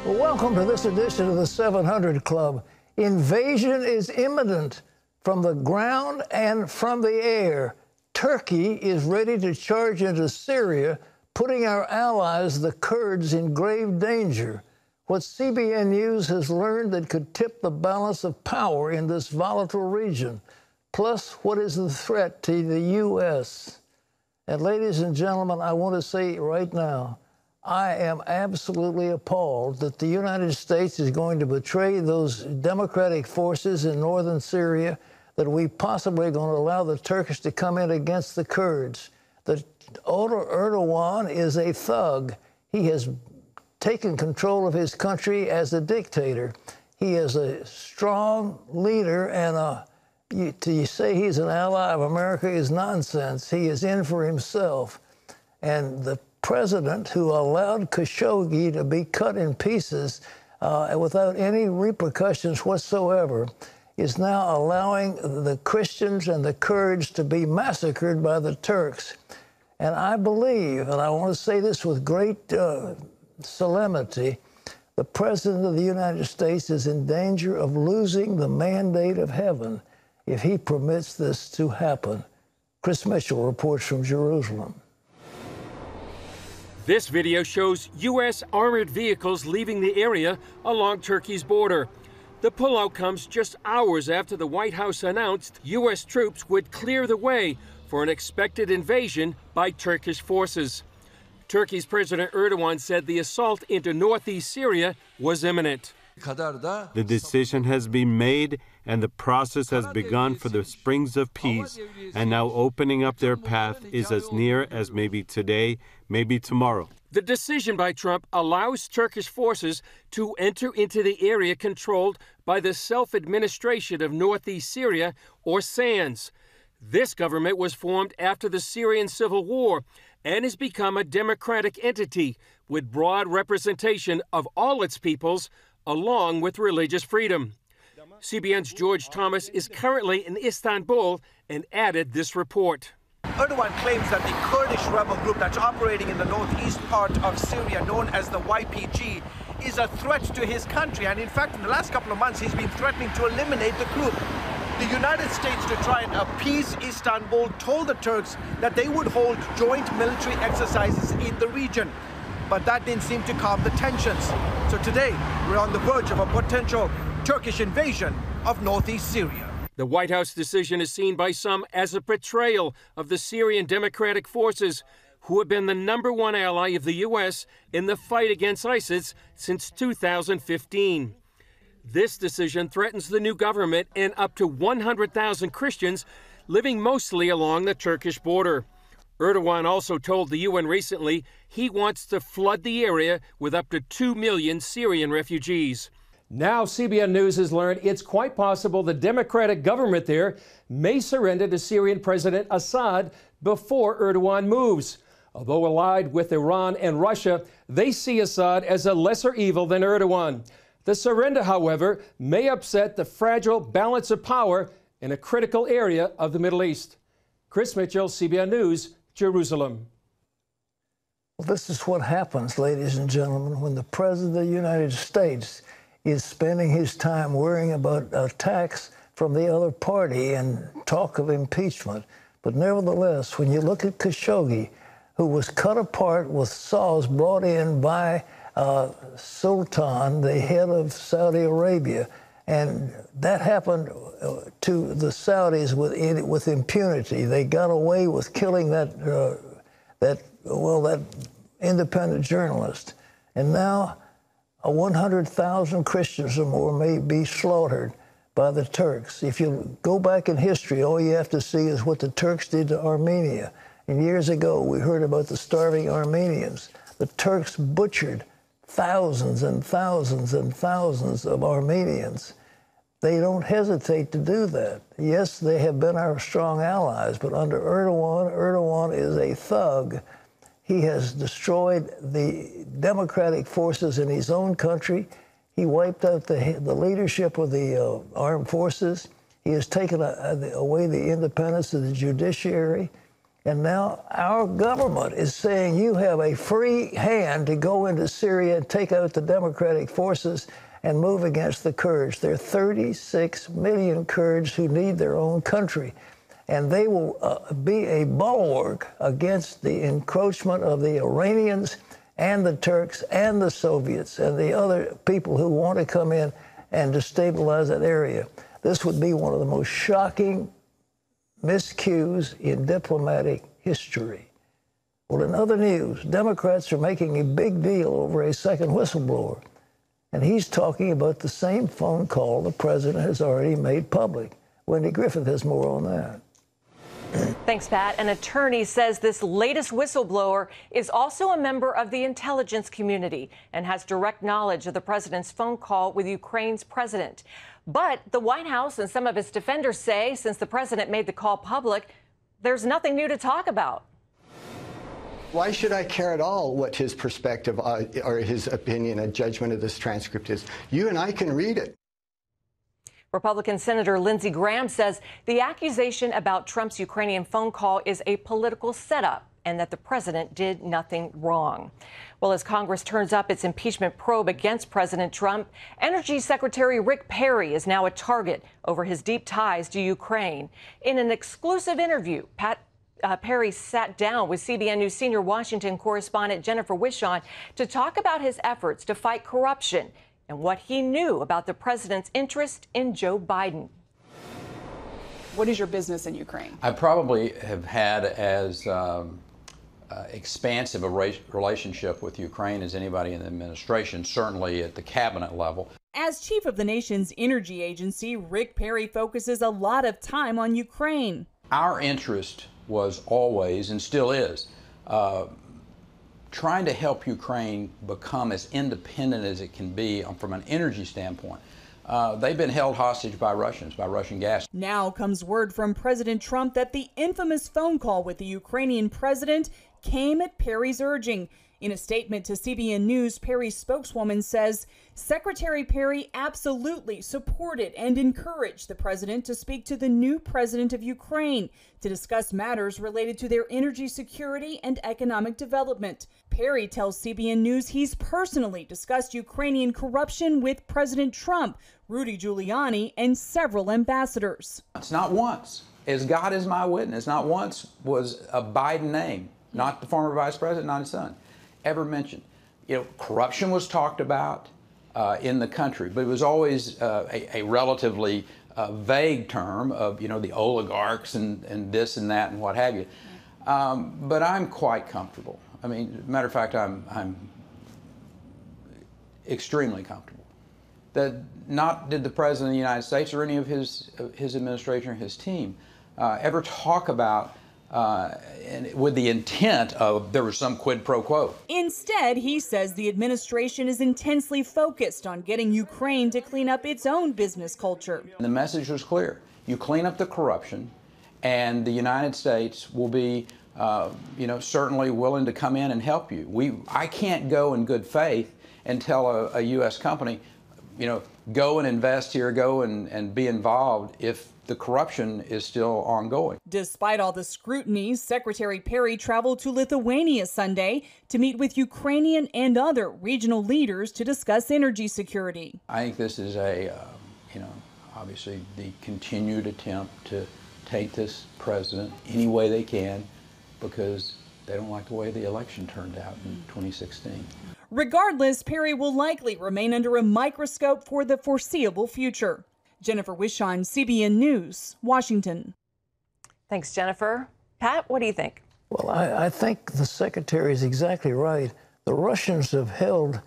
Well, welcome to this edition of the 700 Club. Invasion is imminent from the ground and from the air. Turkey is ready to charge into Syria, putting our allies, the Kurds, in grave danger. What CBN News has learned that could tip the balance of power in this volatile region. Plus, what is the threat to the U.S.? And ladies and gentlemen, I want to say right now, I am absolutely appalled that the United States is going to betray those democratic forces in northern Syria, that we possibly going to allow the Turkish to come in against the Kurds. That Erdogan is a thug. He has taken control of his country as a dictator. He is a strong leader, and to say he's an ally of America is nonsense. He is in for himself. And the president who allowed Khashoggi to be cut in pieces without any repercussions whatsoever is now allowing the Christians and the Kurds to be massacred by the Turks. And I believe, and I want to say this with great solemnity, the President of the United States is in danger of losing the mandate of heaven if he permits this to happen. Chris Mitchell reports from Jerusalem. This video shows U.S. armored vehicles leaving the area along Turkey's border. The pullout comes just hours after the White House announced U.S. troops would clear the way for an expected invasion by Turkish forces. Turkey's President Erdogan said the assault into northeast Syria was imminent. The decision has been made and the process has begun for the springs of peace, and now opening up their path is as near as maybe today, maybe tomorrow. The decision by Trump allows Turkish forces to enter into the area controlled by the self-administration of northeast Syria, or SANS. This government was formed after the Syrian civil war and has become a democratic entity with broad representation of all its peoples, along with religious freedom. CBN's George Thomas is currently in Istanbul and added this report. Erdogan claims that the Kurdish rebel group that's operating in the northeast part of Syria, known as the YPG, is a threat to his country. And in fact, in the last couple of months, he's been threatening to eliminate the group. The United States, to try and appease Istanbul, told the Turks that they would hold joint military exercises in the region. But that didn't seem to calm the tensions. So today, we're on the verge of a potential Turkish invasion of northeast Syria. The White House decision is seen by some as a betrayal of the Syrian Democratic Forces, who have been the #1 ally of the U.S. in the fight against ISIS since 2015. This decision threatens the new government and up to 100,000 Christians living mostly along the Turkish border. Erdogan also told the UN recently he wants to flood the area with up to 2 million Syrian refugees. Now CBN News has learned it's quite possible the democratic government there may surrender to Syrian President Assad before Erdogan moves. Although allied with Iran and Russia, they see Assad as a lesser evil than Erdogan. The surrender, however, may upset the fragile balance of power in a critical area of the Middle East. Chris Mitchell, CBN News, Jerusalem. Well, this is what happens, ladies and gentlemen, when the President of the United States is spending his time worrying about attacks from the other party and talk of impeachment. But nevertheless, when you look at Khashoggi, who was cut apart with saws brought in by Sultan, the head of Saudi Arabia, and that happened to the Saudis with impunity. They got away with killing that independent journalist. And now 100,000 Christians or more may be slaughtered by the Turks. If you go back in history, all you have to see is what the Turks did to Armenia. And years ago, we heard about the starving Armenians. The Turks butchered thousands and thousands and thousands of Armenians. They don't hesitate to do that. Yes, they have been our strong allies, but under Erdogan is a thug. He has destroyed the democratic forces in his own country. He wiped out the leadership of the armed forces. He has taken away the independence of the judiciary. And now our government is saying you have a free hand to go into Syria and take out the democratic forces and move against the Kurds. There are 36 million Kurds who need their own country. And they will be a bulwark against the encroachment of the Iranians and the Turks and the Soviets and the other people who want to come in and destabilize that area. This would be one of the most shocking miscues in diplomatic history. Well, in other news, Democrats are making a big deal over a second whistleblower. And he's talking about the same phone call the president has already made public. Wendy Griffith has more on that. Thanks, Pat. An attorney says this latest whistleblower is also a member of the intelligence community and has direct knowledge of the president's phone call with Ukraine's president. But the White House and some of its defenders say since the president made the call public, there's nothing new to talk about. Why should I care at all what his perspective or his opinion and judgment of this transcript is? You and I can read it. Republican Senator Lindsey Graham says the accusation about Trump's Ukrainian phone call is a political setup and that the president did nothing wrong. Well, as Congress turns up its impeachment probe against President Trump, Energy Secretary Rick Perry is now a target over his deep ties to Ukraine. In an exclusive interview, Perry sat down with CBN News senior Washington correspondent Jennifer Wishon to talk about his efforts to fight corruption and what he knew about the president's interest in Joe Biden. What is your business in Ukraine? I probably have had as expansive a relationship with Ukraine as anybody in the administration, certainly at the cabinet level. As chief of the nation's energy agency, Rick Perry focuses a lot of time on Ukraine. Our interest was always, and still is, trying to help Ukraine become as independent as it can be from an energy standpoint. They've been held hostage by Russians, by Russian gas. Now comes word from President Trump that the infamous phone call with the Ukrainian president came at Perry's urging. In a statement to CBN News, Perry's spokeswoman says Secretary Perry absolutely supported and encouraged the president to speak to the new president of Ukraine to discuss matters related to their energy security and economic development. Perry tells CBN News he's personally discussed Ukrainian corruption with President Trump, Rudy Giuliani, and several ambassadors. It's not once, as God is my witness, not once was a Biden name, not the former vice president, not his son, ever mentioned. You know, corruption was talked about in the country, but it was always a relatively vague term of, you know, the oligarchs and this and that and what have you. But I'm quite comfortable. I mean, matter of fact, I'm extremely comfortable that not did the President of the United States or any of his administration or his team ever talk about and with the intent of there was some quid pro quo. Instead, he says the administration is intensely focused on getting Ukraine to clean up its own business culture. The message was clear. You clean up the corruption, and the United States will be, you know, certainly willing to come in and help you. I can't go in good faith and tell a U.S. company, you know, go and invest here, go and be involved if the corruption is still ongoing. Despite all the scrutiny, Secretary Perry traveled to Lithuania Sunday to meet with Ukrainian and other regional leaders to discuss energy security. I think this is a, you know, obviously the continued attempt to take this president any way they can because they don't like the way the election turned out in 2016. Regardless, Perry will likely remain under a microscope for the foreseeable future. Jennifer Wishon, CBN News, Washington. Thanks, Jennifer. Pat, what do you think? Well, I think the secretary is exactly right. The Russians have held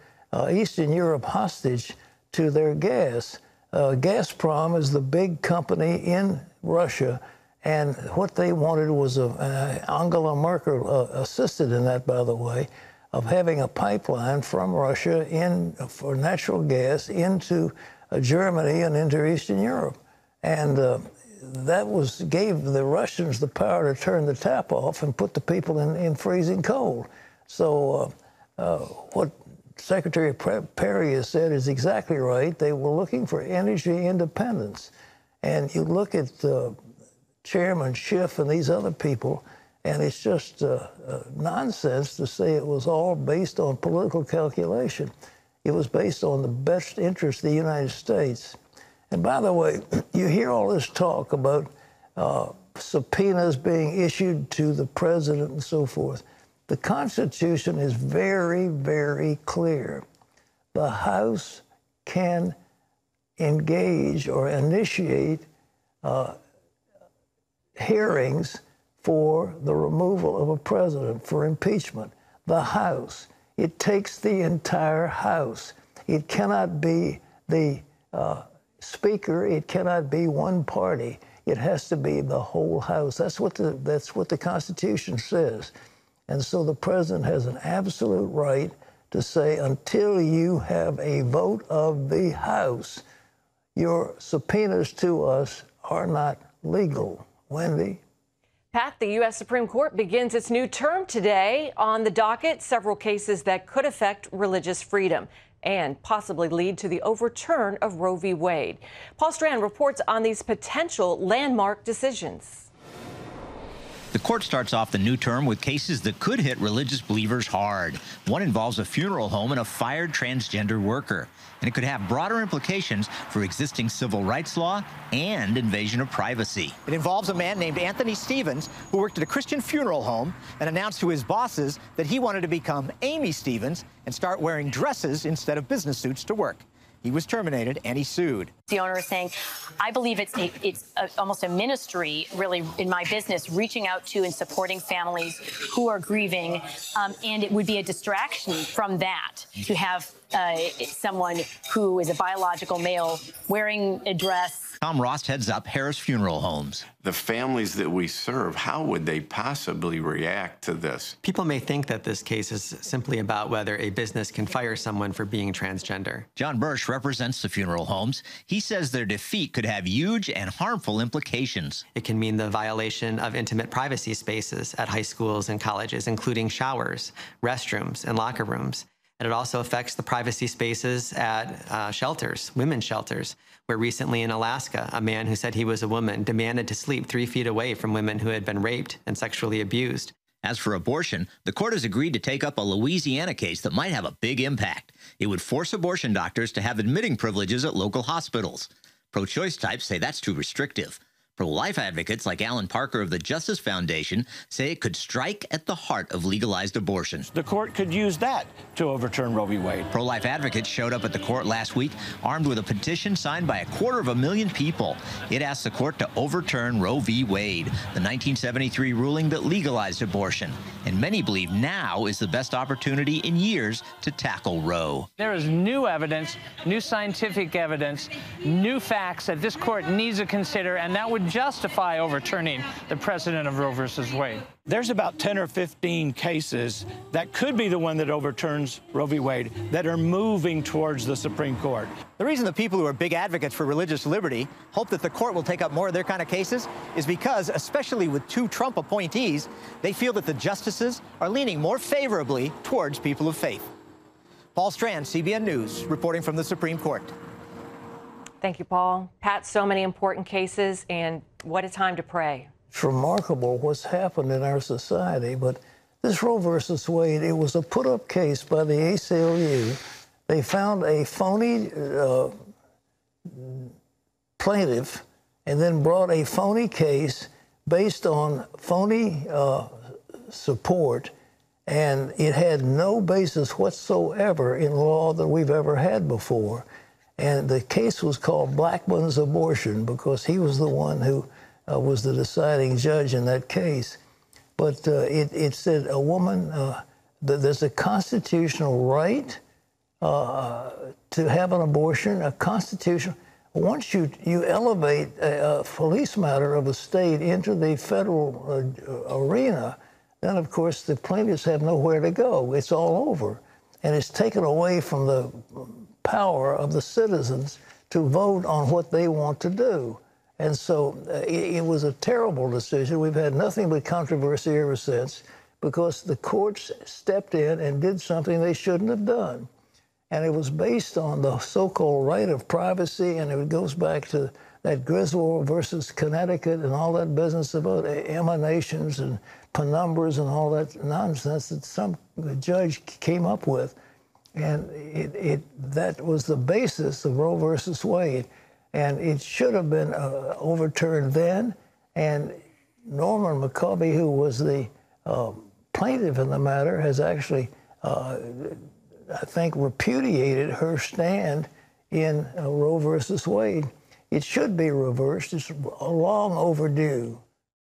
Eastern Europe hostage to their gas. Gazprom is the big company in Russia, and what they wanted was Angela Merkel assisted in that, by the way, of having a pipeline from Russia for natural gas into Germany and into Eastern Europe. And that gave the Russians the power to turn the tap off and put the people in freezing cold. So what Secretary Perry has said is exactly right. They were looking for energy independence. And you look at Chairman Schiff and these other people, And it's just nonsense to say it was all based on political calculation. It was based on the best interest of the United States. And by the way, you hear all this talk about subpoenas being issued to the president and so forth. The Constitution is very, very clear. The House can engage or initiate hearings for the removal of a president, for impeachment. The House. It takes the entire House. It cannot be the Speaker. It cannot be one party. It has to be the whole House. That's what the Constitution says. And so the president has an absolute right to say, until you have a vote of the House, your subpoenas to us are not legal. Wendy? Pat, the U.S. Supreme Court begins its new term today. On the docket, several cases that could affect religious freedom and possibly lead to the overturn of Roe v. Wade. Paul Strand reports on these potential landmark decisions. The court starts off the new term with cases that could hit religious believers hard. One involves a funeral home and a fired transgender worker. And it could have broader implications for existing civil rights law and invasion of privacy. It involves a man named Anthony Stevens who worked at a Christian funeral home and announced to his bosses that he wanted to become Amy Stevens and start wearing dresses instead of business suits to work. He was terminated and he sued. The owner is saying, I believe it's almost a ministry, really, in my business, reaching out to and supporting families who are grieving. And it would be a distraction from that to have someone who is a biological male wearing a dress. Tom Rost heads up Harris Funeral Homes. The families that we serve, how would they possibly react to this? People may think that this case is simply about whether a business can fire someone for being transgender. John Bursch represents the funeral homes. He says their defeat could have huge and harmful implications. It can mean the violation of intimate privacy spaces at high schools and colleges, including showers, restrooms, and locker rooms. And it also affects the privacy spaces at shelters, women's shelters, where recently in Alaska, a man who said he was a woman demanded to sleep 3 feet away from women who had been raped and sexually abused. As for abortion, the court has agreed to take up a Louisiana case that might have a big impact. It would force abortion doctors to have admitting privileges at local hospitals. Pro-choice types say that's too restrictive. Pro-life advocates like Alan Parker of the Justice Foundation say it could strike at the heart of legalized abortion. The court could use that to overturn Roe v. Wade. Pro-life advocates showed up at the court last week armed with a petition signed by 250,000 people. It asks the court to overturn Roe v. Wade, the 1973 ruling that legalized abortion. And many believe now is the best opportunity in years to tackle Roe. There is new evidence, new scientific evidence, new facts that this court needs to consider, and that would justify overturning the precedent of Roe versus Wade. There's about 10 or 15 cases that could be the one that overturns Roe v. Wade that are moving towards the Supreme Court. The reason the people who are big advocates for religious liberty hope that the court will take up more of their kind of cases is because, especially with 2 Trump appointees, they feel that the justices are leaning more favorably towards people of faith. Paul Strand, CBN News, reporting from the Supreme Court. Thank you, Paul. Pat, so many important cases, and what a time to pray. It's remarkable what's happened in our society, but this Roe versus Wade, it was a put-up case by the ACLU. They found a phony plaintiff and then brought a phony case based on phony support, and it had no basis whatsoever in law that we've ever had before. And the case was called Blackmun's abortion because he was the one who was the deciding judge in that case. But it said a woman, there's a constitutional right to have an abortion, a constitutional. Once you elevate a police matter of a state into the federal arena, then of course the plaintiffs have nowhere to go. It's all over. And it's taken away from the power of the citizens to vote on what they want to do. And so it was a terrible decision. We've had nothing but controversy ever since because the courts stepped in and did something they shouldn't have done. And it was based on the so-called right of privacy, and it goes back to that Griswold versus Connecticut and all that business about emanations and penumbras and all that nonsense that some judge came up with. And that was the basis of Roe versus Wade. And it should have been overturned then. And Norman McCabe, who was the plaintiff in the matter, has actually, I think, repudiated her stand in Roe versus Wade. It should be reversed. It's long overdue.